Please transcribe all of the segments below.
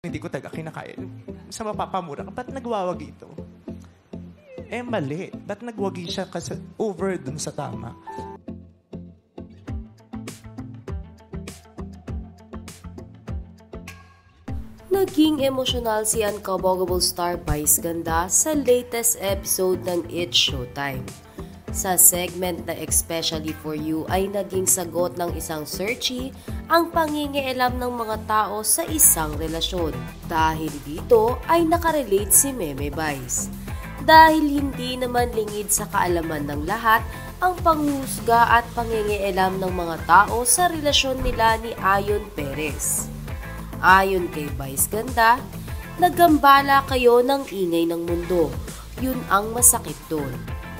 Hindi ko talaga kinakaya. Sa mapapamura ka, ba't nagwawagi ito? Mali. Ba't nagwagi siya kasi over dun sa tama? Naging emosyonal si Uncoverable star Vice Ganda sa latest episode ng It's Showtime. Sa segment na Especially For You ay naging sagot ng isang searchy ang pangingialam ng mga tao sa isang relasyon. Dahil dito ay nakarelate si Meme Vice. Dahil hindi naman lingid sa kaalaman ng lahat ang panghusga at pangingialam ng mga tao sa relasyon nila ni Ayon Perez. Ayon kay Vice Ganda, nagambala kayo ng ingay ng mundo. Yun ang masakit doon.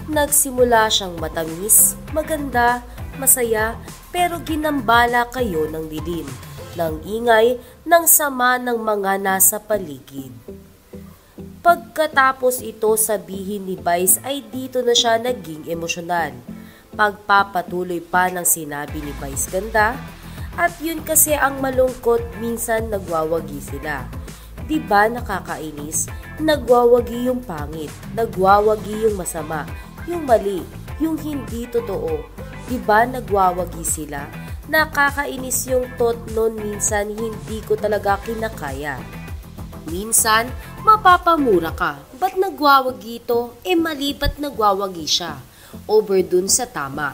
Nagsimula siyang matamis, maganda, masaya, pero ginambala kayo ng dilim, ng ingay, ng sama ng mga nasa paligid. Pagkatapos ito sabihin ni Vice ay dito na siya naging emosyonal. Pagpapatuloy pa ng sinabi ni Vice Ganda, at yun kasi ang malungkot, minsan nagwawagi sila. Diba nakakainis? Nagwawagi yung pangit, nagwawagi yung masama, yung mali, yung hindi totoo. Diba nagwawagi sila? Nakakainis yung tot nun, minsan hindi ko talaga kinakaya. Minsan, mapapamura ka. Ba't nagwawagi ito? Mali ba't nagwawagi siya? Over dun sa tama.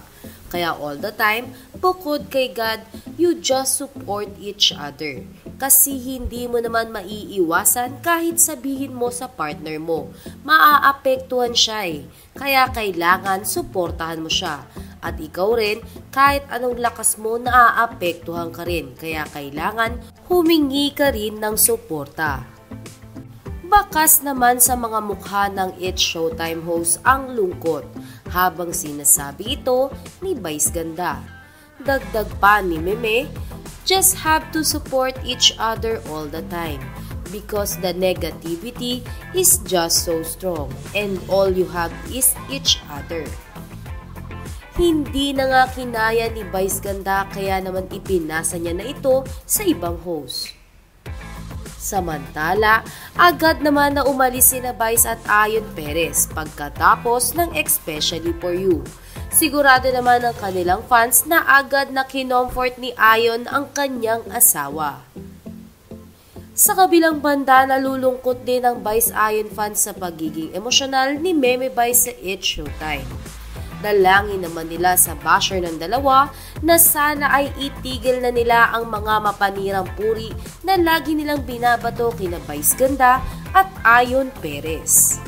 Kaya all the time, bukod kay God, you just support each other. Kasi hindi mo naman maiiwasan kahit sabihin mo sa partner mo. Maaapektuhan siya eh. Kaya kailangan suportahan mo siya. At ikaw rin, kahit anong lakas mo, naaapektuhan ka rin. Kaya kailangan humingi ka rin ng suporta. Bakas naman sa mga mukha ng It's Showtime host ang lungkot habang sinasabi ito ni Vice Ganda. Dagdag pa ni Meme, just have to support each other all the time because the negativity is just so strong and all you have is each other. Hindi na nga kinaya ni Vice Ganda kaya naman ipinasa niya na ito sa ibang host. Samantala, agad naman na umalis sina Vice at Ayon Perez pagkatapos ng Especially For You. Sigurado naman ang kanilang fans na agad na kinomfort ni Ayon ang kanyang asawa. Sa kabilang banda, nalulungkot din ang Vice Ayon fans sa pagiging emosyonal ni Meme Vice sa It's Showtime. Dalangin naman nila sa basher ng dalawa na sana ay itigil na nila ang mga mapanirang puri na lagi nilang binabato kina Vice Ganda at Ayon Perez.